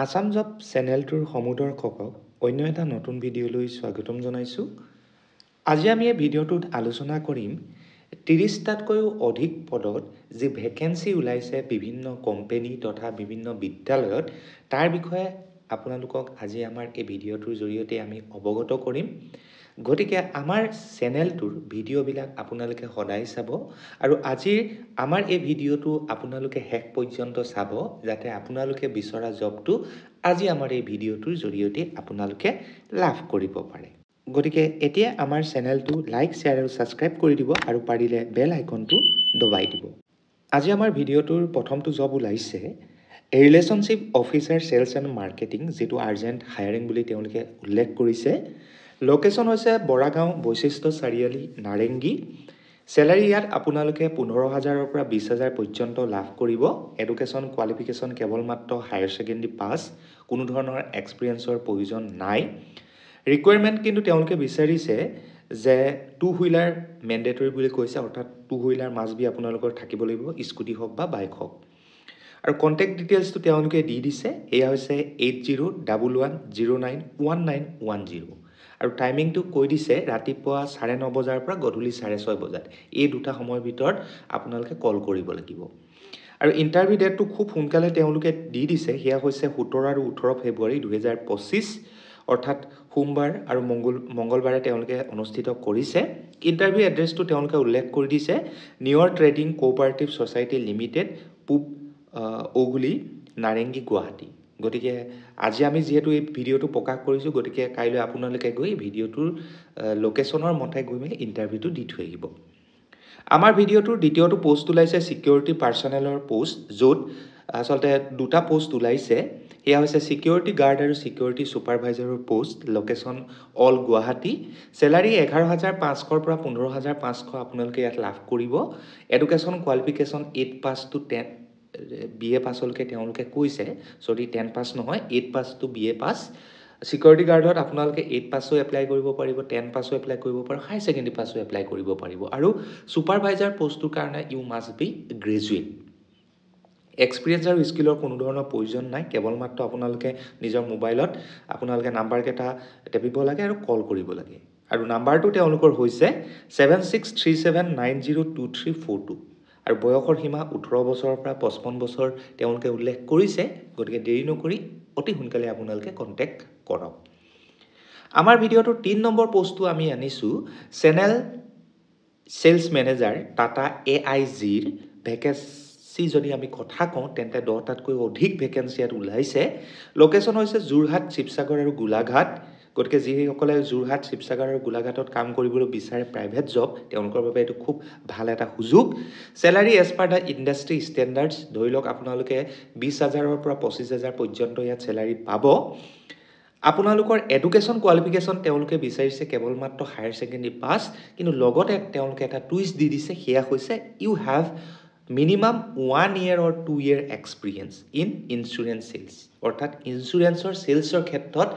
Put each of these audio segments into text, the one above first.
Assam job চেনেলটোৰ সমুদৰ্শকক অন্য এটা নতুন ভিডিঅ'লৈ স্বাগতম জনাইছোঁ। আজি আমি এই ভিডিঅ'টোত আলোচনা কৰিম ৩০টাতকৈও অধিক পদত যি ভেকেঞ্চি ওলাইছে বিভিন্ন কোম্পানী তথা বিভিন্ন বিদ্যালয়ত তাৰ বিষয়ে আপোনালোকক আজি আমাৰ এই ভিডিঅ'টোৰ জৰিয়তে আমি অৱগত কৰিম। গতিকে আমাৰ চেনেলটোৰ ভিডিঅ'বিলাক আপোনালোকে সদায় চাব আৰু আজিৰ আমাৰ এই ভিডিঅ'টো আপোনালোকে শেষ পৰ্যন্ত চাব যাতে আপোনালোকে বিচৰা জবটো আজি আমাৰ এই ভিডিঅ'টোৰ জৰিয়তে আপোনালোকে লাভ কৰিব পাৰে। গতিকে এতিয়া আমাৰ চেনেলটো লাইক, শ্বেয়াৰ আৰু ছাবস্ক্ৰাইব কৰি দিব আৰু পাৰিলে বেল আইকনটো দবাই দিব। আজি আমাৰ ভিডিঅ'টোৰ প্ৰথমটো জব ওলাইছে relationship officer sales and marketing, যিটো আৰ্জেণ্ট হায়াৰিং বুলি তেওঁলোকে উল্লেখ কৰিছে। লোকেশ্যন হৈছে বৰাগাঁও বৈশিষ্ট্য চাৰিআলি নাৰেংগী। চেলাৰী ইয়াত আপোনালোকে 15,000ৰ পৰা 20,000 পৰ্যন্ত লাভ কৰিব। এডুকেশ্যন কোৱালিফিকেশ্যন কেৱল মাত্ৰ হায়াৰ ছেকেণ্ডেৰী পাছ, কোনো ধৰণৰ এক্সপিৰিয়েঞ্চৰ প্ৰয়োজন নাই। ৰিকুৱাৰমেণ্ট কিন্তু তেওঁলোকে বিচাৰিছে যে 2 হুইলাৰ মেণ্ডেটৰী বুলি কৈছে, অৰ্থাৎ 2 হুইলাৰ মাষ্ট বি আপোনালোকৰ থাকিব লাগিব, স্কুটি হওক বা বাইক হওক। আৰু কণ্টেক্ট ডিটেইলছটো তেওঁলোকে দি দিছে, এয়া হৈছে 8011091910 আৰু টাইমিংটো কৈ দিছে ৰাতিপুৱা 9:30 বজাৰ পৰা গধূলি 6:30 বজাত। এই দুটা সময়ৰ ভিতৰত আপোনালোকে কল কৰিব লাগিব। আৰু ইণ্টাৰভিউ ডেটটো খুব সোনকালে তেওঁলোকে দি দিছে, সেয়া হৈছে 17 আৰু 18 ফেব্ৰুৱাৰী 2025, অৰ্থাৎ সোমবাৰ আৰু মংগলবাৰে তেওঁলোকে অনুষ্ঠিত কৰিছে। ইণ্টাৰভিউ এড্ৰেছটো তেওঁলোকে উল্লেখ কৰি দিছে neuro trading cooperative society limited, পূব ঔগুলি, নাৰেংগী, গুৱাহাটী। গতিকে আজি আমি যিহেতু এই ভিডিঅ'টো প্ৰকাশ কৰিছোঁ, গতিকে কাইলৈ আপোনালোকে গৈ ভিডিঅ'টোৰ লোকেশ্যনৰ মতে গৈ মেলি ইণ্টাৰভিউটো দি থৈ আহিব। আমাৰ ভিডিঅ'টোৰ দ্বিতীয়টো পোষ্ট ওলাইছে ছিকিউৰিটি পাৰ্চনেলৰ পোষ্ট, য'ত আচলতে দুটা পোষ্ট ওলাইছে। এয়া হৈছে ছিকিউৰিটি গাৰ্ড আৰু ছিকিউৰিটি ছুপাৰভাইজাৰৰ post, location all Guwahati. Salary 11,500ৰ পৰা 15,500 আপোনালোকে ইয়াত লাভ কৰিব। Education qualification 8 pass to 10 BA পাছলৈকে তেওঁলোকে কৈছে, 10 পাছ নহয়, 8 পাছ টু BA পাছ। ছিকিউৰিটি গাৰ্ডত আপোনালোকে 8 পাছো এপ্লাই কৰিব পাৰিব, 10 পাছো এপ্লাই কৰিব পাৰিব, হায়াৰ ছেকেণ্ডেৰী পাছো এপ্লাই কৰিব পাৰিব। আৰু ছুপাৰভাইজাৰ পোষ্টটোৰ কাৰণে you must be graduate. Experience আৰু স্কিলৰ কোনো ধৰণৰ প্ৰয়োজন নাই, কেৱল মাত্ৰ আপোনালোকে নিজৰ মোবাইলত আপোনালোকে নাম্বাৰকেইটা টেপিব লাগে আৰু কল কৰিব লাগে। আৰু নাম্বাৰটো তেওঁলোকৰ হৈছে 7637902342 আৰু বয়সৰ সীমা 18 বছৰৰ পৰা 55 বছৰ তেওঁলোকে উল্লেখ কৰিছে। গতিকে দেৰি নকৰি অতি সোনকালে আপোনালোকে কণ্টেক্ট কৰক। আমাৰ ভিডিঅ'টোৰ 3 নম্বৰ পোষ্টটো আমি আনিছোঁ চেনেল চেলছ মেনেজাৰ টাটা AIGৰ ভেকেঞ্চি যদি আমি কথা কওঁ তেন্তে 10টাতকৈ অধিক ভেকেঞ্চি ইয়াত ওলাইছে। লোকেশ্যন হৈছে যোৰহাট, শিৱসাগৰ আৰু গোলাঘাট। গতিকে যিসকলে যোৰহাট, শিৱসাগৰ আৰু গোলাঘাটত কাম কৰিবলৈ বিচাৰে প্ৰাইভেট জব, তেওঁলোকৰ বাবে এইটো খুব ভাল এটা সুযোগ। Salary as per the industry standards, ধৰি লওক আপোনালোকে 20,000ৰ পৰা 25,000 পৰ্যন্ত ইয়াত চেলাৰী পাব। আপোনালোকৰ এডুকেশ্যন কোৱালিফিকেশ্যন তেওঁলোকে বিচাৰিছে কেৱল মাত্ৰ হায়াৰ ছেকেণ্ডেৰী পাছ, কিন্তু লগতে তেওঁলোকে এটা টুইষ্ট দি দিছে, সেয়া হৈছে you have minimum 1 year or 2 year experience in insurance sales, অৰ্থাৎ ইঞ্চুৰেঞ্চৰ চেলছৰ ক্ষেত্ৰত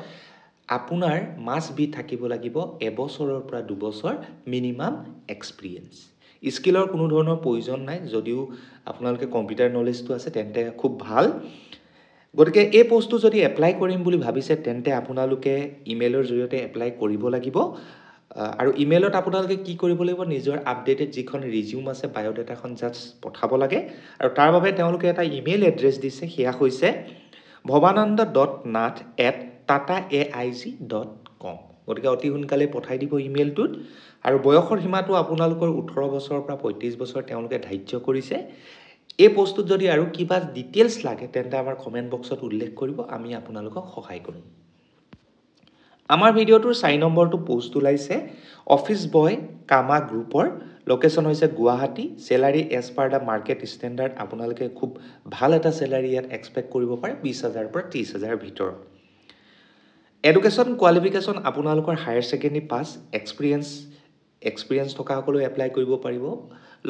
আপোনাৰ মাষ্ট বি থাকিব লাগিব 1 বছৰৰ পৰা 2 বছৰ মিনিমাম এক্সপিৰিয়েঞ্চ। স্কিলৰ কোনো ধৰণৰ প্ৰয়োজন নাই, যদিও আপোনালোকে কম্পিউটাৰ নলেজটো আছে তেন্তে খুব ভাল। গতিকে এই পোষ্টটো যদি এপ্লাই কৰিম বুলি ভাবিছে তেন্তে আপোনালোকে ইমেইলৰ জৰিয়তে এপ্লাই কৰিব লাগিব। আৰু ইমেইলত আপোনালোকে কি কৰিব লাগিব, নিজৰ আপডেটেড যিখন ৰিজিউম আছে, বায়'ডাটাখন জাষ্ট পঠাব লাগে। আৰু তাৰ বাবে তেওঁলোকে এটা ইমেইল এড্ৰেছ দিছে, সেয়া হৈছে bhavananda.nath@tataaig.com। গতিকে অতি সোনকালে পঠাই দিব ইমেইলটোত। আৰু বয়সৰ সীমাটো আপোনালোকৰ 18 বছৰৰ পৰা 35 বছৰ তেওঁলোকে ধাৰ্য কৰিছে। এই পোষ্টটোত যদি আৰু কিবা ডিটেইলছ লাগে তেন্তে আমাৰ কমেণ্ট বক্সত উল্লেখ কৰিব, আমি আপোনালোকক সহায় কৰিম। আমাৰ ভিডিঅ'টোৰ 4 নম্বৰটো পোষ্ট ওলাইছে অফিচ বয় কামা গ্ৰুপৰ, লোকেশ্যন হৈছে Guwahati. Salary as per the market standard আপোনালোকে খুব ভাল এটা চেলাৰী ইয়াত এক্সপেক্ট কৰিব পাৰে, 20,000ৰ পৰা 30,000ৰ ভিতৰত। এডুকেশ্যন কোৱালিফিকেশ্যন আপোনালোকৰ হায়াৰ ছেকেণ্ডেৰী পাছ, এক্সপিৰিয়েঞ্চ থকাসকলেও এপ্লাই কৰিব পাৰিব।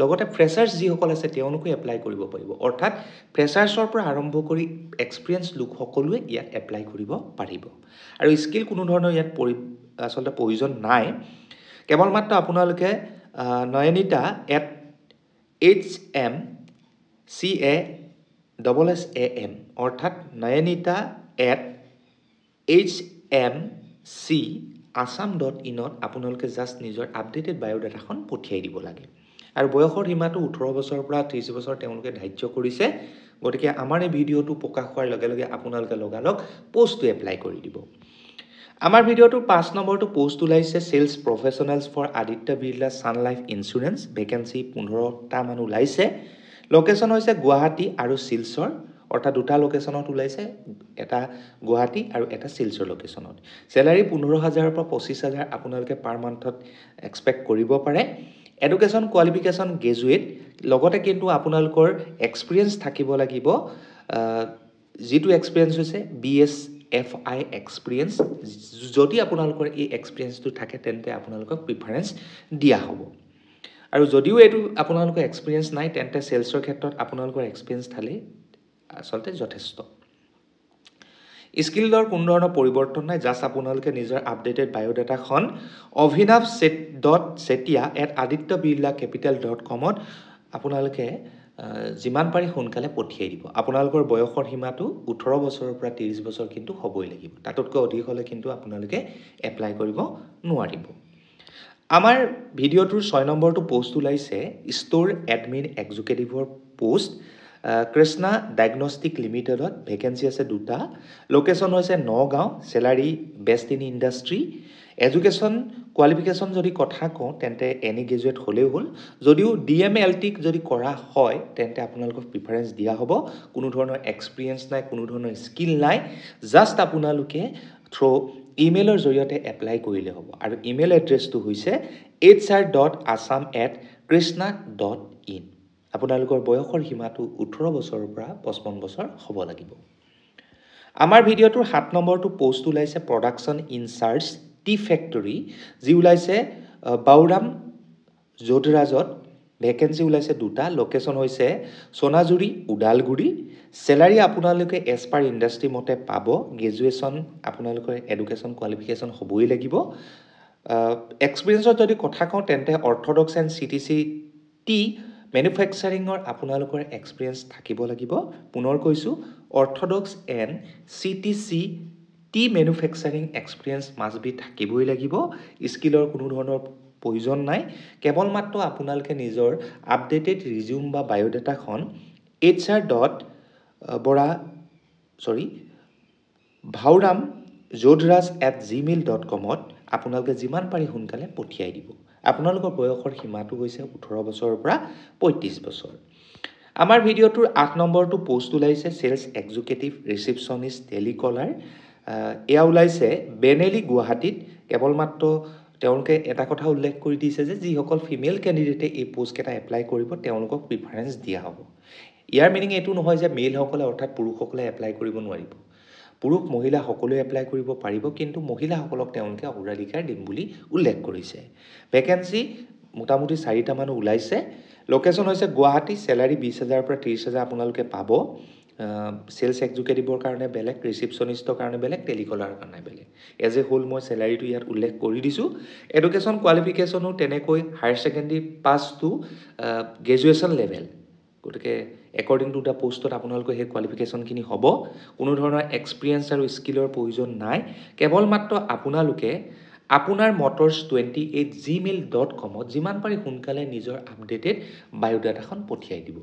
লগতে ফ্ৰেছাৰ্ছ যিসকল আছে তেওঁলোকেও এপ্লাই কৰিব পাৰিব, অৰ্থাৎ ফ্ৰেছাৰ্ছৰ পৰা আৰম্ভ কৰি এক্সপিৰিয়েঞ্চ লোকসকলোৱে ইয়াত এপ্লাই কৰিব পাৰিব। আৰু স্কিল কোনো ধৰণৰ ইয়াত আচলতে প্ৰয়োজন নাই, কেৱল মাত্ৰ আপোনালোকে নয়নিতা @HMCASSAM অৰ্থাৎ নয়নিতা krishna@hmcasam.in আপোনালোকে জাষ্ট নিজৰ আপডেটেড বায়োডাটাখন পঠিয়াই দিব লাগে আৰু বয়সৰ সীমাটো 18 বছৰৰ পৰা 30 বছৰ তেওঁলোকে ধাৰ্য কৰিছে গতিকে আমাৰ এই ভিডিঅ'টো প্ৰকাশ হোৱাৰ লগে লগে আপোনালোকে লগালগ পোষ্টটো এপ্লাই কৰি দিব আমাৰ ভিডিঅ'টোৰ 5 নম্বৰটো পোষ্ট ওলাইছে sales professionals for Aditya Birla sun life insurance vacancy 15টা মান ওলাইছে লোকেশন হৈছে গুৱাহাটী আৰু শিলচৰ অৰ্থাৎ দুটা লোকেশনত ওলাইছে এটা গুৱাহাটী আৰু এটা শিলচৰ লোকেশনত স্যালাৰি 15000 পৰা 25000 আপোনালোকে পাৰ মান্থত এক্সপেক্ট কৰিব পাৰে এডুকেশন কোৱালিফিকেশন গ্ৰেজুৱেট লগতে কিন্তু আপোনালোকৰ এক্সপেৰিয়েন্স থাকিব লাগিব যেটো এক্সপেৰিয়েন্স হৈছে BSFI এক্সপেৰিয়েন্স যদি আপোনালোকৰ এই এক্সপেৰিয়েন্সটো থাকে তেন্তে আপোনালোকক প্ৰিফাৰেন্স দিয়া হ'ব আৰু যদিও এটো আপোনালোকৰ এক্সপেৰিয়েন্স নাই তেন্তে সেলছৰ ক্ষেত্ৰত আপোনালোকৰ এক্সপেৰিয়েন্স থালে আসলতে যথেষ্ট স্কিলৰ কোনো ধৰণৰ পৰিৱৰ্তন নাই জাস্ট আপোনালোকে নিজৰ আপডেটেড বায়োডাটাখন avinav.setia@adityabirlacapital.com ত আপোনালোকে যিমান পাৰি সোনকালে পঠিয়াই দিব আপোনালোকৰ বয়সৰ সীমাটো 18 বছৰৰ পৰা 30 বছৰ কিন্তু হ'বই লাগিব তাতকৈ অধিক হ'লে কিন্তু আপোনালোকে এপ্লাই কৰিব নোৱাৰিব আমাৰ ভিডিঅ'টোৰ 6 নম্বৰটো পোষ্ট ওলাইছে ষ্ট'ৰ এডমিন এক্সিকিউটিভৰ পোষ্ট কৃষ্ণা ডায়াগনষ্টিক লিমিটেডত ভেকেন্সি আছে দুটা লোকেশন হৈছে Nagaon salary best in industry education qualification যদি কথা কওঁ তেন্তে এনি গ্ৰেজুৱেট হ'লেও হ'ল যদিও DMLT যদি কৰা হয় তেন্তে আপোনালোকক প্ৰিফাৰেন্স দিয়া হ'ব কোনো ধৰণৰ এক্সপেৰিয়েন্স নাই কোনো ধৰণৰ স্কিল নাই জাস্ট আপোনালোকে থ্ৰু ইমেইলৰ জৰিয়তে এপ্লাই কৰিলে হ'ব আৰু ইমেইল এড্ৰেছটো হৈছে hr.assam@krishna.in আপোনালোকৰ বয়সৰ সীমাটো 18 বছৰৰ পৰা 55 বছৰ হ'ব লাগিব আমাৰ ভিডিঅ'টোৰ 7 নম্বৰটো পোষ্ট ওলাইছে প্ৰডাকচন ইনচাৰ্জ টি ফেক্টৰী যি ওলাইছে বাউৰাম যোধৰাজত ভেকেন্সি ওলাইছে দুটা লোকেশন হৈছে সোনাজুৰি উডালগুৰি স্যালাৰি আপোনালোকে এজ পাৰ ইন্ডাষ্ট্ৰি মতে পাব গ্ৰেজুৱেচন আপোনালোকৰ এডুকেশন কোৱালিফিকেশন হ'বই লাগিব এক্সপেৰিয়েন্সৰ যদি কথা কওঁ তেন্তে অৰ্থডক্স এণ্ড CTC টি মেনুফেকচাৰিঙৰ আপোনালোকৰ এক্সপেৰিয়েন্স থাকিব লাগিব পুনৰ কৈছো Orthodox and CTC T manufacturing experience must B থাকিবই লাগিব স্কিলৰ কোনো ধৰণৰ প্ৰয়োজন নাই কেৱল মাত্ৰ আপোনালোকে নিজৰ আপডেটেড ৰিজিউম বা বায়োডাটাখন bhauram.jodhraj@gmail.com ত আপোনালোকে যিমান পাৰি সোনকালে পঠিয়াই দিব আপোনালোকৰ বয়সৰ সীমাটো হৈছে 18 বছৰৰ পৰা 35 বছৰ আমাৰ ভিডিঅ'টোৰ 8 নম্বৰটো পোষ্ট ওলাইছে সেলস এক্সিকিউটিভ ৰিসেপশনিষ্ট টেলিকলাৰ এয়া ওলাইছে বেনেলি গুৱাহাটীত কেৱল মাত্ৰ তেওঁলোকে এটা কথা উল্লেখ কৰি দিছে যে যিসকল ফিমেল ক্যান্ডিডেটে এই পোষ্ট কেটা এপ্লাই কৰিব তেওঁলোকক প্ৰিফাৰেন্স দিয়া হ'ব ইয়াৰ মিনিং এটো নহয় যে মেল সকলে অৰ্থাৎ পুৰুষসকলে এপ্লাই কৰিব নোৱাৰিব পুৰুষ মহিলা সকলোৱে এপ্লাই কৰিব পাৰিব কিন্তু মহিলাসকলক তেওঁলোকে অগ্ৰাধিকাৰ দিম বুলি উল্লেখ কৰিছে ভেকেন্সি মোটামুটি 4টা মান ওলাইছে লোকেশন হৈছে গুৱাহাটী স্যালাৰি 20000 পৰা 30000 আপোনালোকে পাব সেলস এক্সিকিউটিভৰ কাৰণে বেলেগ ৰিসেপশনিষ্টৰ কাৰণে বেলেগ টেলিকলাৰ কাৰণে বেলেগ এজ এ হোল মই স্যালাৰিটো ইয়াত উল্লেখ কৰি দিছো এডুকেশন কোৱালিফিকেশনো তেনেকৈ higher secondary pass to graduation level গতিকে according to the postত আপোনালোকৰ হে কোৱালিফিকেশন কিনি হ'ব কোনো ধৰণৰ এক্সপেৰিয়েন্স আৰু স্কিলৰ প্ৰয়োজন নাই কেৱল মাত্ৰ আপোনালোকে আপোনাৰ motors28gmail.com ত যিমান পাৰি সোনকালে নিজৰ আপডেটেড বায়োডাটাখন পঠিয়াই দিব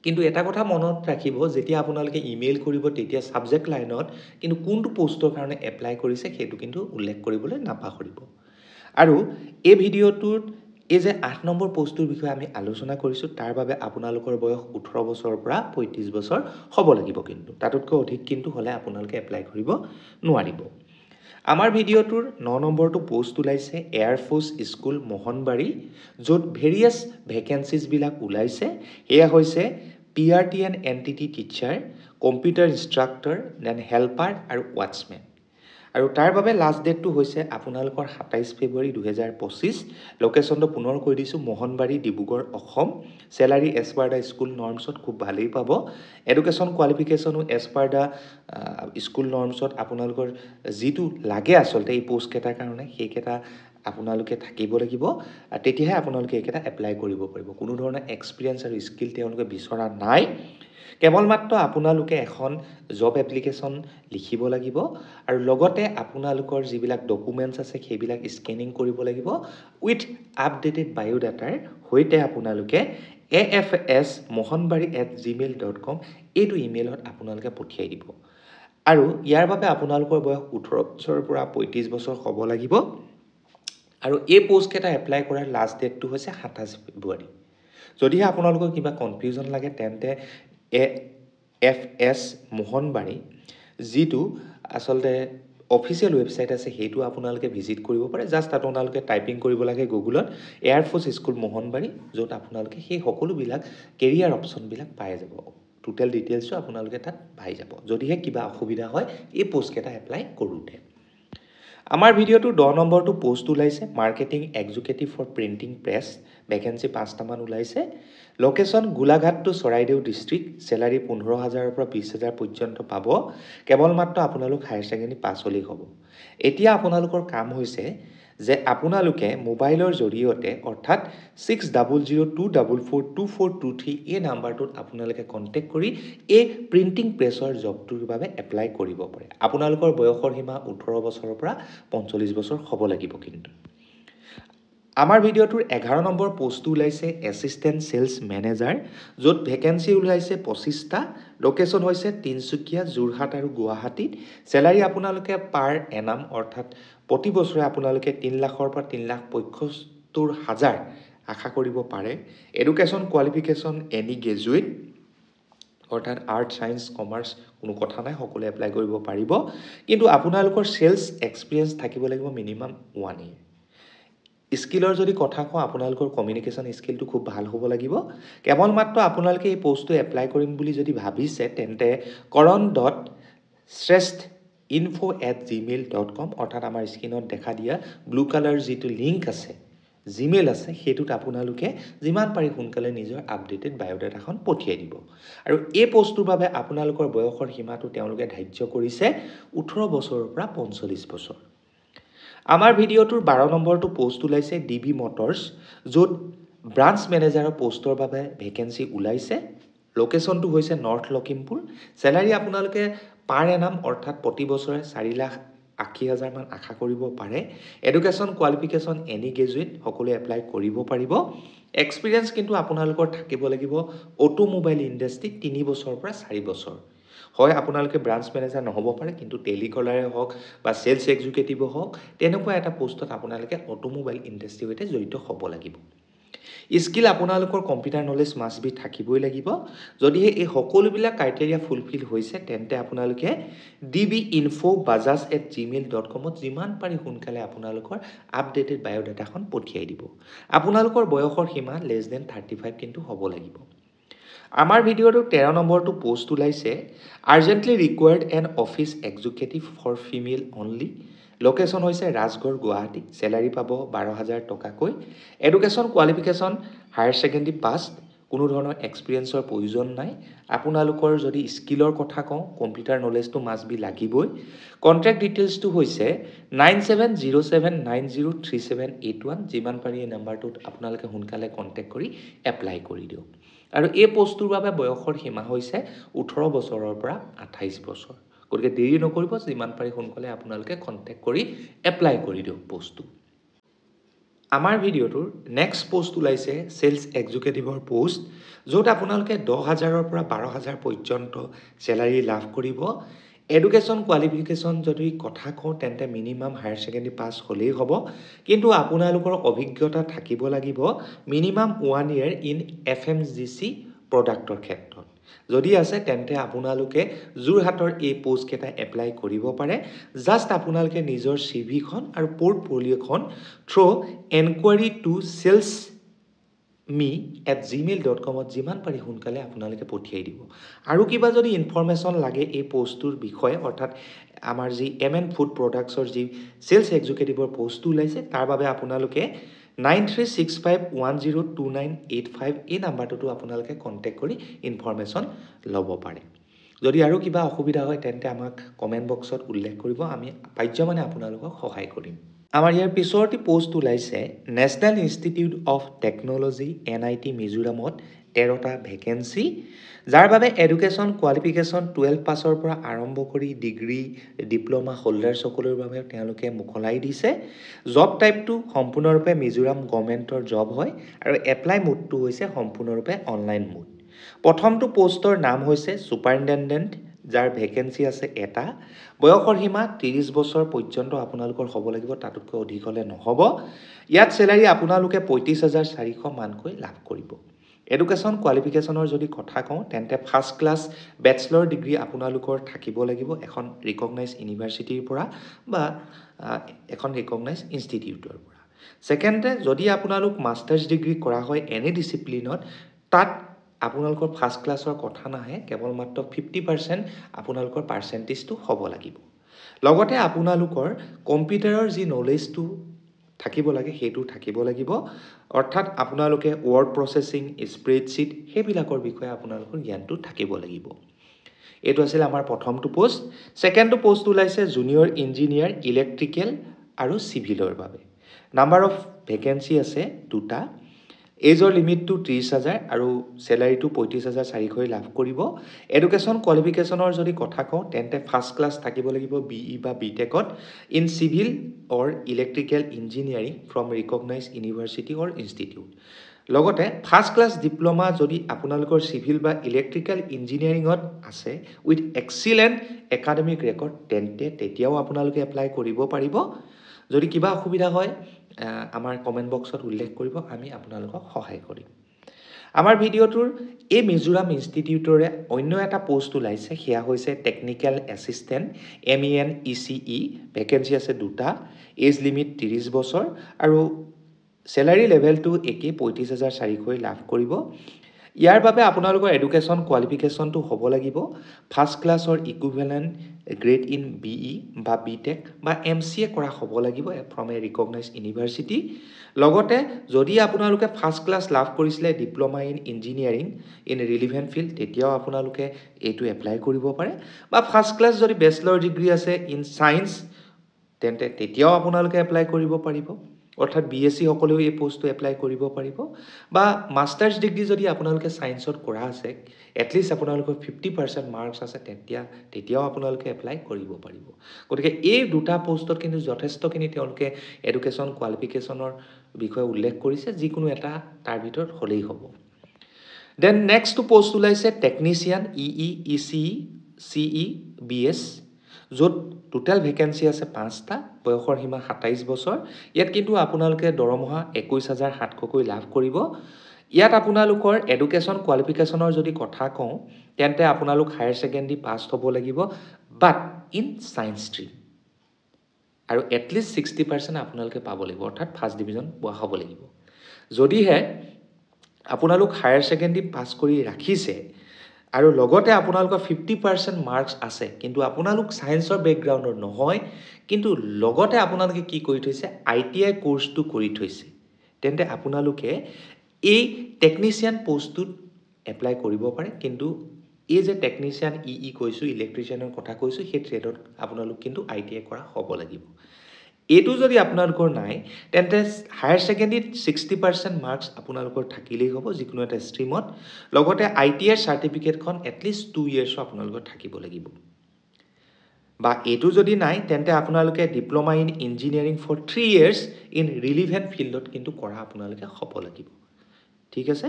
কিন্তু এটা কথা মনত ৰাখিব যেতিয়া আপোনালোকে ইমেইল কৰিব তেতিয়া সাবজেক্ট লাইনত কিন্তু কোনটো পোষ্টৰ কাৰণে এপ্লাই কৰিছে সেইটো কিন্তু উল্লেখ কৰিবলৈ নাপাহৰিব আৰু এই ভিডিঅ'টোত এই যে 8 নম্বৰ পোষ্টৰ বিষয়ে আমি আলোচনা কৰিছো তাৰ বাবে আপোনালোকৰ বয়স 18 বছৰৰ পৰা 35 বছৰ হ'ব লাগিব কিন্তু তাতকৈ অধিক কিন্তু হলে আপোনালোকে এপ্লাই কৰিব নোৱাৰিব আমাৰ ভিডিঅ'টোৰ 9 নম্বৰটো পোষ্ট ওলাইছে এয়াৰ ফোৰ্স স্কুল মোহনবাৰী য'ত ভেৰিয়াছ ভেকেন্সিজ বিলাক ওলাইছে এয়া হৈছে PRTN entity teacher computer instructor then helper আৰু ওয়াচমেন আৰু তাৰ বাবে লাষ্ট ডেটটো হৈছে আপোনালোকৰ 27 ফেব্ৰুৱাৰী 2025 লোকেশনটো পুনৰ কৈ দিছো Mohanbari Dibrugarh Assam salary as per the school নৰ্মছত খুব ভালেই পাব এডুকেশন কোৱালিফিকেশনো এজ পাৰ দা স্কুল নৰ্মছত আপোনালোকৰ যেটো লাগে আসলতে এই পোষ্ট কেটাৰ কাৰণে সেই কেটা আপোনালোকে থাকিব লাগিব আৰু তেতিয়াহে আপোনালোকে এইকেইটা এপ্লাই কৰিব পাৰিব কোনো ধৰণৰ এক্সপিৰিয়েঞ্চ আৰু স্কিল তেওঁলোকে বিচৰা নাই কেৱল মাত্ৰ আপোনালোকে এখন জব এপ্লিকেশ্যন লিখিব লাগিব আৰু লগতে আপোনালোকৰ যিবিলাক ডকুমেণ্টছ আছে সেইবিলাক স্কেনিং কৰিব লাগিব উইথ আপডেটেড বায়োডাটাৰ সৈতে আপোনালোকে afsmohanbari@gmail.com এইটো ইমেইলত আপোনালোকে পঠিয়াই দিব আৰু ইয়াৰ বাবে আপোনালোকৰ বয়স 18 বছৰৰ পৰা 35 বছৰ হ'ব লাগিব আৰু এই পোষ্ট কেইটা এপ্লাই কৰাৰ লাষ্ট ডেটটো হৈছে 27 ফেব্ৰুৱাৰী যদিহে আপোনালোকৰ কিবা কনফিউজন লাগে তেন্তে AFS মোহনবাৰী যিটো আচলতে অফিচিয়েল ৱেবছাইট আছে সেইটো আপোনালোকে ভিজিট কৰিব পাৰে জাষ্ট আপোনালোকে টাইপিং কৰিব লাগে গুগলত এয়াৰফোৰ্স স্কুল মোহনবাৰী য'ত আপোনালোকে সেই সকলোবিলাক কেৰিয়াৰ অপশ্যনবিলাক পাই যাব টোটেল ডিটেইলছো আপোনালোকে তাত পাই যাব যদিহে কিবা অসুবিধা হয় এই পোষ্ট কেইটা এপ্লাই কৰোঁতে আমাৰ ভিডিঅ'টো 10 নম্বৰটো পোষ্ট ওলাইছে marketing executive for printing press vacancy 5টা মান ওলাইছে location Golaghat to Charaideo district salary 15,000 পৰা 20,000 পৰ্যন্ত পাব কেৱল মাত্ৰ আপোনালোক হায়াৰ সেকেন্ডাৰী পাছ হ'লেই হ'ব এতিয়া আপোনালোকৰ কাম হৈছে যে আপোনালোকে মোবাইলৰ জৰিয়তে অৰ্থাৎ 6002442423 এই নাম্বাৰটোত আপোনালোকে কন্টেক্ট কৰি এই প্ৰিণ্টিং প্ৰেছৰ জবটোৰ বাবে এপ্লাই কৰিব পাৰে আপোনালোকৰ বয়সৰ সীমা 18 বছৰৰ পৰা 45 বছৰ হ'ব লাগিব কিন্তু আমাৰ ভিডিঅ'টোৰ 11 নম্বৰ পোষ্টটো ওলাইছে এছিষ্টেণ্ট সেলছ মেনেজাৰ য'ত ভেকেন্সি ওলাইছে 25টা লোকেশ্যন হৈছে তিনচুকীয়া যোৰহাট আৰু গুৱাহাটীত স্যালাৰি আপোনালোকে পাৰ এনাম অৰ্থাৎ প্ৰতি বছৰে আপোনালোকে 3 লাখৰ পৰা 3,75,000 আশা কৰিব পাৰে এডুকেশ্যন কোৱালিফিকেশ্যন এনি গ্ৰেজুৱেট অৰ্থাৎ আৰ্ট সায়েন্স কমাৰ্চ কোনো কথা নাই সকলোৱে এপ্লাই কৰিব পাৰিব কিন্তু আপোনালোকৰ সেলছ এক্সপিৰিয়েন্স থাকিব লাগিব মিনিমাম 1 year স্কিলৰ যদি কথা কওঁ আপোনালোকৰ কমিউনিকেশ্যন স্কিলটো খুব ভাল হ'ব লাগিব কেৱল মাত্ৰ আপোনালোকে এই পোষ্টটো এপ্লাই কৰিম বুলি যদি ভাবিছে তেন্তে karan.shresthinfo@gmail.com অৰ্থাৎ আমাৰ স্ক্ৰিনত দেখা দিয়া ব্লু কালাৰ যিটো লিংক আছে জিমেইল আছে সেইটোত আপোনালোকে যিমান পাৰি সোনকালে নিজৰ আপডেটেড বায়োডাটাখন পঠিয়াই দিব আৰু এই পোষ্টটোৰ বাবে আপোনালোকৰ বয়সৰ সীমাটো তেওঁলোকে ধাৰ্য কৰিছে 18 বছৰৰ পৰা 45 বছৰ আমাৰ ভিডিঅ'টোৰ 12 নম্বৰটো পোষ্ট ওলাইছে ডিবি মটৰ্ছ য'ত ব্ৰাঞ্চ মেনেজাৰৰ পোষ্টৰ বাবে ভেকেন্সি ওলাইছে লোকেশ্যনটো হৈছে নৰ্থ লখিমপুৰ স্যালাৰি আপোনালোকে পাৰ এনাম অৰ্থাৎ প্ৰতি বছৰে 4,80,000 মান আশা কৰিব পাৰে এডুকেশ্যন কোৱালিফিকেশ্যন এনি গ্ৰেজুৱেট সকলোৱে এপ্লাই কৰিব পাৰিব এক্সপিৰিয়েন্স কিন্তু আপোনালোকৰ থাকিব লাগিব অটোমোবাইল ইণ্ডাষ্ট্ৰি 3 বছৰৰ পৰা 4 বছৰ হয় আপোনালোকে ব্ৰাঞ্চ মেনেজাৰ নহব পাৰে কিন্তু টেলিকলাৰে হওক বা সেলছ এক্সিকিউটিভ হওক তেনেকুৱা এটা পোষ্টত আপোনালোকে অটোমোবাইল ইণ্ডাষ্ট্ৰিৰ সৈতে জড়িত হ'ব লাগিব স্কিল আপোনালোকৰ কম্পিউটাৰ নলেজ মাষ্ট বি থাকিবই লাগিব যদিহে এই সকলোবিলাক ক্ৰাইটেৰিয়া ফুলফিল হৈছে তেন্তে আপোনালোকে dbinfo.bajaj@gmail.com যিমান পাৰি সোনকালে আপোনালোকৰ আপডেটেড বায়োডাটাখন পঠিয়াই দিব আপোনালোকৰ বয়সৰ সীমা লেছ দেন 35 কিন্তু হ'ব লাগিব আমাৰ ভিডিঅ'টো 13 নম্বৰটো পোষ্ট ওলাইছে urgently required an office executive for female only location হৈছে ৰাজগড় গুৱাহাটী স্যালাৰি পাব 12,000 টকাকৈ education qualification higher secondary pass কোনো ধৰণৰ এক্সপিৰিয়েন্সৰ প্ৰয়োজন নাই আপোনালোকৰ যদি স্কিলৰ কথা কওঁ কম্পিউটাৰ নলেজটো মাষ্ট বি লাগিবই কন্ট্ৰেক্ট ডিটেইলছটো হৈছে 9707903781 যিমান পাৰি এই নাম্বাৰটোত আপোনালোকে সোনকালে কন্টেক্ট কৰি এপ্লাই কৰি দিয়ক আৰু এই পোষ্টটোৰ বাবে বয়সৰ সীমা হৈছে 18 বছৰৰ পৰা 28 বছৰ গতিকে দেৰি নকৰিব যিমান পাৰি সোনকালে আপোনালোকে কন্টেক্ট কৰি এপ্লাই কৰি দিয়ক পোষ্টটো আমাৰ ভিডিঅ'টোৰ নেক্সট পোষ্ট ওলাইছে সেলছ এক্সিকিউটিভৰ পোষ্ট য'ত আপোনালোকে 10,000 পৰা 12,000 পৰ্যন্ত স্যালাৰি লাভ কৰিব এডুকেশ্যন কোৱালিফিকেশ্যন যদি কথা কওঁ তেন্তে মিনিমাম হায়াৰ সেকেন্ডাৰী পাছ হ'লেই হ'ব কিন্তু আপোনালোকৰ অভিজ্ঞতা থাকিব লাগিব মিনিমাম 1 year ইন FMGC প্ৰডাক্টৰ ক্ষেত্ৰত যদি আছে তেন্তে আপোনালোকে যোৰহাটৰ এই পোষ্ট কেইটা এপ্লাই কৰিব পাৰে জাষ্ট আপোনালোকে নিজৰ সিভিখন আৰু পোৰ্টফলিঅ'খন থ্ৰু এনকুৱাৰী টু salesme@gmail.com যিমান পাৰি সোনকালে আপোনালোকে পঠিয়াই দিব আৰু কিবা যদি ইনফৰমেশ্যন লাগে এই পোষ্টটোৰ বিষয়ে অৰ্থাৎ আমাৰ যি MN ফুড প্ৰডাক্টছৰ যি সেলছ এক্সিকিউটিভৰ পোষ্টটো ওলাইছে তাৰ বাবে আপোনালোকে 9365102985 এই নাম্বাৰটোতো আপোনালোকে কন্টেক্ট কৰি ইনফৰমেশ্যন ল'ব পাৰে যদি আৰু কিবা অসুবিধা হয় তেন্তে আমাক কমেন্ট বক্সত উল্লেখ কৰিব আমি পাৰ্যমানে আপোনালোকক সহায় কৰিম আমাৰ ইয়াৰ পিছৰটি পোষ্ট ওলাইছে national institute of technology NIT মিজোৰামত 13টা ভেকেঞ্চি, যাৰ বাবে এডুকেশ্যন কোৱালিফিকেশ্যন 12 পাছৰ পৰা আৰম্ভ কৰি ডিগ্ৰী ডিপ্ল'মা হোল্ডাৰসকলৰ বাবে তেওঁলোকে মোকলাই দিছে। জব টাইপটো সম্পূৰ্ণৰূপে মিজোৰাম গভৰ্ণমেণ্টৰ জব হয় আৰু এপ্লাই মোডটো হৈছে সম্পূৰ্ণৰূপে অনলাইন মোড। প্ৰথমটো পোষ্টৰ নাম হৈছে ছুপাৰিনটেণ্ডেণ্ট, যাৰ ভেকেঞ্চি আছে এটা। বয়সৰ সীমা 30 বছৰ পৰ্যন্ত আপোনালোকৰ হ'ব লাগিব, তাতকৈ অধিক হ'লে নহ'ব। ইয়াত চেলাৰী আপোনালোকে 35,400 মানকৈ লাভ কৰিব। এডুকেশ্যন কোৱালিফিকেশ্যনৰ যদি কথা কওঁ তেন্তে ফাৰ্ষ্ট ক্লাছ বেচেলৰ ডিগ্ৰী আপোনালোকৰ থাকিব লাগিব এখন ৰিকগনাইজ ইউনিভাৰ্চিটিৰ পৰা বা এখন ৰিকগনাইজ ইনষ্টিটিউটৰ পৰা। ছেকেণ্ডে যদি আপোনালোক মাষ্টাৰ্ছ ডিগ্ৰী কৰা হয় এনি ডিচিপ্লিনত, তাত আপোনালোকৰ ফাৰ্ষ্ট ক্লাছৰ কথা নাহে, কেৱল মাত্ৰ 50% আপোনালোকৰ পাৰ্চেণ্টেজটো হ'ব লাগিব। লগতে আপোনালোকৰ কম্পিউটাৰৰ যি নলেজটো থাকিব লাগে সেইটো থাকিব লাগিব, অৰ্থাৎ আপোনালোকে ৱৰ্ড প্ৰচেছিং, স্প্ৰেডশ্বীট সেইবিলাকৰ বিষয়ে আপোনালোকৰ জ্ঞানটো থাকিব লাগিব। এইটো আছিল আমাৰ প্ৰথমটো পোষ্ট। ছেকেণ্ডটো পোষ্ট ওলাইছে জুনিয়ৰ ইঞ্জিনিয়াৰ ইলেক্ট্ৰিকেল আৰু চিভিলৰ বাবে। নাম্বাৰ অফ ভেকেঞ্চি আছে 2টা। এজৰ লিমিটটো 30,000 আৰু চেলাৰীটো 35,400 লাভ কৰিব। এডুকেশ্যন কোৱালিফিকেশ্যনৰ যদি কথা কওঁ তেন্তে ফাৰ্ষ্ট ক্লাছ থাকিব লাগিব BE বা BTechত in civil or electrical engineering from recognise university or institute. লগতে ফাৰ্ষ্ট ক্লাছ ডিপ্ল'মা যদি আপোনালোকৰ চিভিল বা ইলেক্ট্ৰিকেল ইঞ্জিনিয়াৰিঙত আছে উইথ এক্সিলেণ্ট একাডেমিক ৰেকৰ্ড, তেতিয়াও আপোনালোকে এপ্লাই কৰিব পাৰিব। যদি কিবা অসুবিধা হয় আমাৰ কমেণ্ট বক্সত উল্লেখ কৰিব, আমি আপোনালোকক সহায় কৰিম। আমাৰ ভিডিঅ'টোৰ এই মিজোৰাম ইনষ্টিটিউটৰে অন্য এটা পোষ্ট ওলাইছে, সেয়া হৈছে technical assistant MEN ECE। Vacancy আছে 2টা, এজ লিমিট 30 বছৰ আৰু চেলাৰী লেভেলটো একেই 35,400 লাভ কৰিব। ইয়াৰ বাবে আপোনালোকৰ এডুকেশ্যন কোৱালিফিকেশ্যনটো হ'ব লাগিব ফাৰ্ষ্ট ক্লাছৰ ইকুইভেলেণ্ট গ্ৰেড ইন BE বা BTech বা MCA কৰা হ'ব লাগিব ফ্ৰম এ ৰিকগনাইজ ইউনিভাৰ্চিটি। লগতে যদি আপোনালোকে ফাৰ্ষ্ট ক্লাছ লাভ কৰিছিলে diploma in engineering in relevant field, তেতিয়াও আপোনালোকে এইটো এপ্লাই কৰিব পাৰে। বা ফাৰ্ষ্ট ক্লাছ যদি বেচেলৰ ডিগ্ৰী আছে ইন ছায়েন্স, তেতিয়াও আপোনালোকে এপ্লাই কৰিব পাৰিব, অৰ্থাৎ BSc সকলেও এই পোষ্টটো এপ্লাই কৰিব পাৰিব। বা মাষ্টাৰ্ছ ডিগ্ৰী যদি আপোনালোকে ছায়েন্সত কৰা আছে, এটলিষ্ট আপোনালোকৰ 50% মাৰ্কছ আছে, তেতিয়াও আপোনালোকে এপ্লাই কৰিব পাৰিব। গতিকে এই 2টা পোষ্টত কিন্তু যথেষ্টখিনি তেওঁলোকে এডুকেশ্যন কোৱালিফিকেশ্যনৰ বিষয়ে উল্লেখ কৰিছে, যিকোনো এটা তাৰ ভিতৰত হ'লেই হ'ব। দেন নেক্সটটো পোষ্ট ওলাইছে technician EE ECE CE BS, য'ত টোটেল ভেকেঞ্চি আছে 5টা, বয়সৰ সীমা 27 বছৰ। ইয়াত কিন্তু আপোনালোকে দৰমহা 21,700 লাভ কৰিব। ইয়াত আপোনালোকৰ এডুকেশ্যন কোৱালিফিকেশ্যনৰ যদি কথা কওঁ তেন্তে আপোনালোক হায়াৰ ছেকেণ্ডেৰী পাছ হ'ব লাগিব বাট ইন ছায়েন্স ষ্ট্ৰীম, আৰু এটলিষ্ট 60% আপোনালোকে পাব লাগিব, অৰ্থাৎ ফাৰ্ষ্ট ডিভিজন পোৱা হ'ব লাগিব। যদিহে আপোনালোক হায়াৰ ছেকেণ্ডেৰী পাছ কৰি ৰাখিছে আৰু লগতে আপোনালোকৰ 50% মাৰ্কছ আছে, কিন্তু আপোনালোক ছায়েন্সৰ বেকগ্ৰাউণ্ডৰ নহয়, কিন্তু লগতে আপোনালোকে কি কৰি থৈছে ITI কোৰ্চটো কৰি থৈছে, তেন্তে আপোনালোকে এই টেকনিচিয়ান পোষ্টটোত এপ্লাই কৰিব পাৰে। কিন্তু এই যে টেকনিচিয়ান EE কৈছোঁ, ইলেক্ট্ৰিচিয়ানৰ কথা কৈছোঁ, সেই ট্ৰেডত আপোনালোক কিন্তু ITI কৰা হ'ব লাগিব। এইটো যদি আপোনালোকৰ নাই তেন্তে হায়াৰ ছেকেণ্ডেৰীত 60% মাৰ্কছ আপোনালোকৰ থাকিলেই হ'ব যিকোনো এটা ষ্ট্ৰীমত। লগতে ITI চাৰ্টিফিকেটখন এটলিষ্ট 2 yearsো আপোনালোকৰ থাকিব লাগিব। বা এইটো যদি নাই তেন্তে আপোনালোকে diploma in engineering for 3 years in relevant ফিল্ডত কিন্তু কৰা আপোনালোকে হ'ব লাগিব। ঠিক আছে,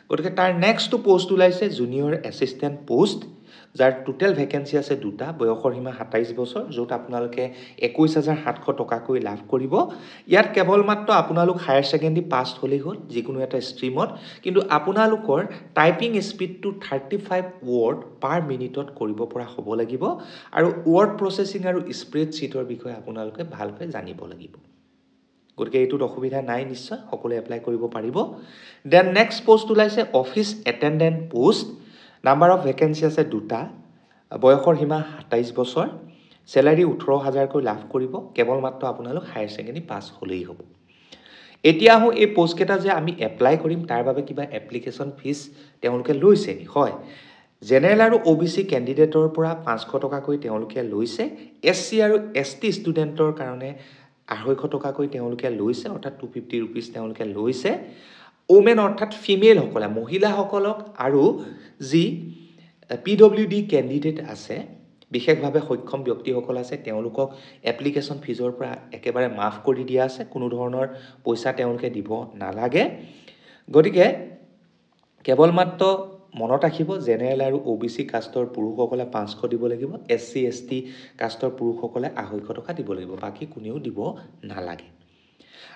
গতিকে তাৰ নেক্সটটো পোষ্ট ওলাইছে জুনিয়ৰ এছিষ্টেণ্ট পোষ্ট, যাৰ টোটেল ভেকেঞ্চি আছে 2টা, বয়সৰ সীমা 27 বছৰ, য'ত আপোনালোকে 21,700 টকাকৈ লাভ কৰিব। ইয়াত কেৱল মাত্ৰ আপোনালোক হায়াৰ ছেকেণ্ডেৰী পাছ হ'লেই হ'ল যিকোনো এটা ষ্ট্ৰীমত, কিন্তু আপোনালোকৰ টাইপিং স্পীডটো 35 ৱৰ্ড পাৰ মিনিটত কৰিব পৰা হ'ব লাগিব, আৰু ৱৰ্ড প্ৰচেছিং আৰু স্প্ৰেডশ্বীটৰ বিষয়ে আপোনালোকে ভালকৈ জানিব লাগিব। গতিকে এইটোত অসুবিধা নাই, নিশ্চয় সকলোৱে এপ্লাই কৰিব পাৰিব। দেন নেক্সট পোষ্ট ওলাইছে office attendant post. Number of vacancy আছে 2টা, বয়সৰ সীমা 27 বছৰ, চেলাৰী 18,000কৈ লাভ কৰিব, কেৱল মাত্ৰ আপোনালোক হায়াৰ ছেকেণ্ডেৰী পাছ হ'লেই হ'ব। এতিয়া আহোঁ এই পোষ্টকেইটা যে আমি এপ্লাই কৰিম তাৰ বাবে কিবা এপ্লিকেশ্যন ফিজ তেওঁলোকে লৈছে নি? হয়, জেনেৰেল আৰু OBC কেণ্ডিডেটৰ পৰা 500 টকাকৈ তেওঁলোকে লৈছে। SC আৰু ST ষ্টুডেণ্টৰ কাৰণে 250 টকাকৈ তেওঁলোকে লৈছে অৰ্থাৎ 250 rupees তেওঁলোকে লৈছে ওমেন অৰ্থাৎ ফিমেল সকলে মহিলাসকলক আৰু যি PWD ক্যান্ডিডেট আছে বিশেষভাৱে সক্ষম ব্যক্তিসকল আছে তেওঁলোকক এপ্লিকেশন ফিজৰ পৰা একেবাৰে মাফ কৰি দিয়া আছে কোনো ধৰণৰ পইচা তেওঁলোকে দিব নালাগে গতিকে কেৱল মাত্ৰ মনত ৰাখিব জেনেৰেল আৰু OBC কাষ্টৰ পুৰুষসকলে 500 দিব লাগিব SC ST কাষ্টৰ পুৰুষসকলে 250 টকা দিব লাগিব বাকি কোনেও দিব নালাগে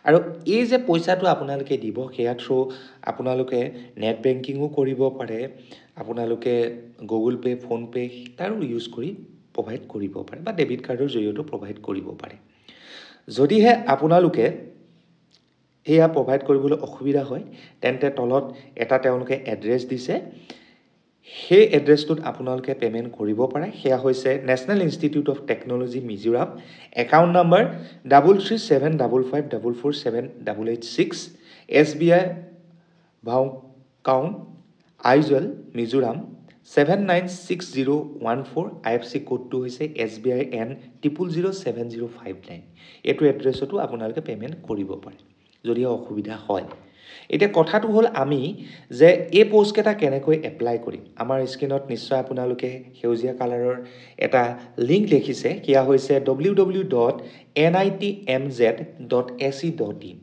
আৰু এই যে পইচাটো আপোনালোকে দিব হেয়া থ্ৰু আপোনালোকে নেট বেংকিংও কৰিব পাৰে আপোনালোকে গুগল পে ফোন পে তাৰো ইউজ কৰি প্ৰভাইড কৰিব পাৰে বা ডেবিট কাৰ্ডৰ জৰিয়তে প্ৰভাইড কৰিব পাৰে যদিহে আপোনালোকে এয়া প্ৰভাইড কৰিবলৈ অসুবিধা হয় তেন্তে তলত এটা তেওঁলোকে এড্ৰেছ দিছে সেই এড্ৰেছটোত আপোনালোকে পেমেন্ট কৰিব পাৰে হেয়া হৈছে national institute of technology Mizoram account number 3375544786 SBI ভাউকাউণ্ট আইজল মিজোৰাম 796014 IFC কোডটো হৈছে SBI N 007059 এটো এড্ৰেছটো আপোনালোকে পেমেন্ট কৰিব পাৰে যদি অসুবিধা হয় এতিয়া কথাটো হল আমি যে এই পোষ্ট কেটা কেনেকৈ এপ্লাই কৰিম আমাৰ স্ক্ৰিনত নিশ্চয় আপোনালোকে হেউজিয়া কালাৰৰ এটা লিংক দেখিছে কিয়া হৈছে www.nitmz.ac.in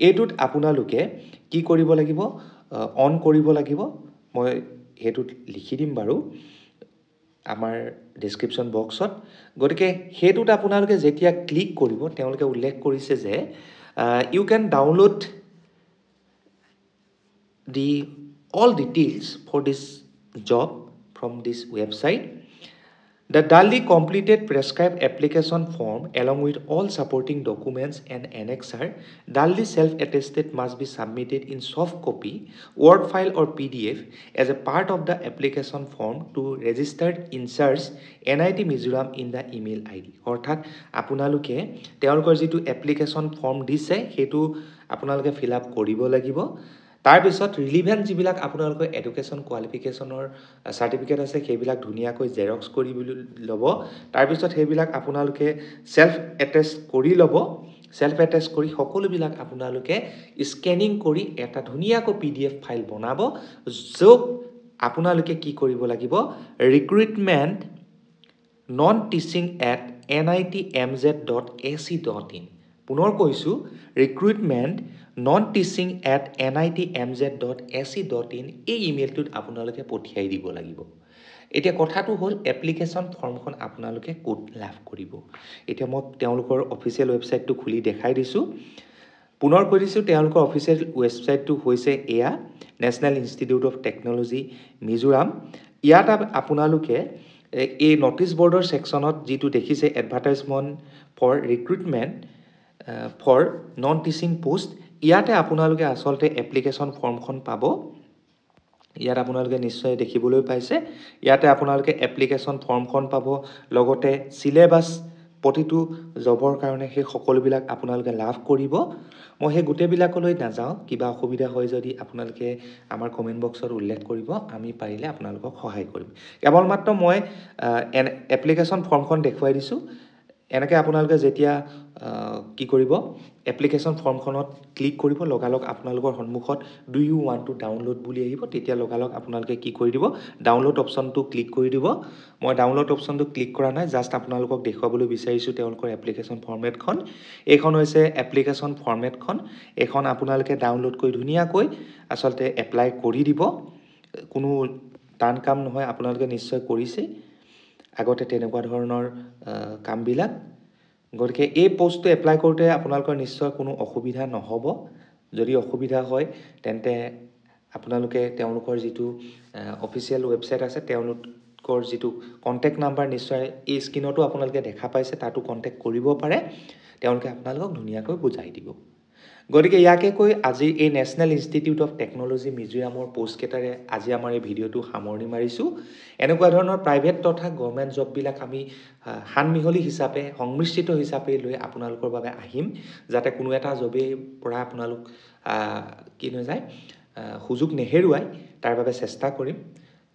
এটোত আপোনালোকে কি কৰিব লাগিব অন কৰিব লাগিব মই হেতুত লিখি দিম বাৰু আমাৰ ডেসক্ৰিপচন বক্সত গতিকে হেতুত আপোনালোকে যেতিয়া ক্লিক কৰিব তেওঁলোকে উল্লেখ কৰিছে যে you can download all details for this job from this website the duly completed prescribed application form along with all supporting documents and annexure duly self-attested must be submitted in soft copy word file or PDF as a part of the application form to registered insert NIT Mizoram in the email ID অৰ্থাৎ আপোনালোকে তেওঁলোকৰ যেটো application form দিছে হেতু আপোনালোকে fill up কৰিব লাগিব তাৰ পিছত ৰিলিভেন্ট যিবিলাক আপোনালোকৰ এডুকেশন কোৱালিফিকেশনৰ সাৰ্টিফিকেট আছে সেইবিলাক ধুনিয়াকৈ জেৰক্স কৰি লব তাৰ পিছত সেইবিলাক আপোনালোকে সেলফ এটেষ্ট কৰি লব সেলফ এটেষ্ট কৰি সকলো বিলাক আপোনালোকে স্ক্যানিং কৰি এটা ধুনিয়াকৈ PDF ফাইল বনাব যো আপোনালোকে কি কৰিব লাগিব recruitment non teaching at nitmz.ac.in পুনৰ কৈছো recruitment non teaching at nitmz.ac.in এই ইমেইলটোত আপোনালোকে পঠিয়াই দিব লাগিব এতিয়া কথাটো হল এপ্লিকেশন ফৰ্মখন আপোনালোকে কোড লাভ কৰিব এতিয়া মই তেওঁলোকৰ অফিচিয়েল ৱেবসাইটটো খুলি দেখাই দিছো পুনৰ কৈ দিছো তেওঁলোকৰ অফিচিয়েল ৱেবসাইটটো হৈছে এয়া National institute of technology Mizoram ইয়াত আপোনালোকে এই নোটিস বৰ্ডৰ সেকশনত যেটো দেখিছে advertisement for recruitment for non teaching post ইয়াতে আপোনালোকে আসলতে এপ্লিকেশন ফৰ্মখন পাব ইয়াত আপোনালোকে নিশ্চয় দেখিবলৈ পাইছে ইয়াতে আপোনালোকে এপ্লিকেশন ফৰ্মখন পাব লগতে সিলেবাস প্ৰতিটো জবৰ কাৰণে সেই সকলো বিলাক আপোনালোকে লাভ কৰিব মই হে গুটে বিলাকলৈ নাযাও কিবা অসুবিধা হয় যদি আপোনালোকে আমাৰ কমেন্ট বক্সত উল্লেখ কৰিব আমি পাৰিলে আপোনালোকক সহায় কৰিম কেৱল মাত্ৰ মই এপ্লিকেশন ফৰ্মখন দেখুৱাই দিছো এনেকৈ আপোনালোকে যেতিয়া কি কৰিব এপ্লিকেশন ফৰ্মখনত ক্লিক কৰিব লগালক আপোনালোকৰ সন্মুখত do you want to download বুলি আহিব তেতিয়া লগালক আপোনালোকে কি কৰি দিব ডাউনলোড অপচনটো ক্লিক কৰি দিব মই ডাউনলোড অপচনটো ক্লিক কৰা নাই জাস্ট আপোনালোকক দেখুৱাবলৈ বিচাৰিছো তেওঁলোকৰ এপ্লিকেশন ফৰ্মেটখন এইখন হৈছে এপ্লিকেশন ফৰ্মেটখন এখন আপোনালোকে ডাউনলোড কৰি ধুনিয়াকৈ আসলতে এপ্লাই কৰি দিব কোনো টান কাম নহয় আপোনালোকে নিশ্চয় কৰিছে আগতে তেনেকুৱা ধৰণৰ কামবিলাক গতিকে এই পোষ্টটো এপ্লাই কৰোতে আপোনালোকৰ নিশ্চয় কোনো অসুবিধা নহব যদি অসুবিধা হয় তেন্তে আপোনালোকে তেওঁলোকৰ যেটো অফিচিয়েল ৱেবসাইট আছে তেওঁলোকৰ যেটো কন্টাক্ট নাম্বাৰ নিশ্চয় এই স্ক্ৰিনতো আপোনালোকে দেখা পাইছে তাতো কন্টাক্ট কৰিব পাৰে তেওঁলোকে আপোনালোকক ধুনিয়াকৈ বুজাই দিব গতিকে ইয়াকে কৈ আজি এই নেশনেল ইনষ্টিটিউট অফ টেকনলজি মিজোৰামৰ পোষ্ট কেটাৰে আজি আমাৰ এই ভিডিওটো সামৰণি মাৰিছো এনেকুৱা ধৰণৰ প্ৰাইভেট তথা গভৰ্ণমেণ্ট জব বিলাক আমি হানমিহলি হিচাপে সংমিশ্ৰিত হিচাপে লৈ আপোনালোকৰ বাবে আহিম যাতে কোনো এটা জবে পৰা আপোনালোক কি ন যায় সুযোগ নেহেৰুৱাই তাৰ বাবে চেষ্টা কৰিম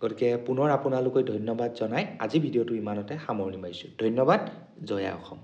গতিকে পুনৰ আপোনালোকক ধন্যবাদ জনাই আজি ভিডিওটো ইমানতে সামৰণি মাৰিছো ধন্যবাদ জয় অসম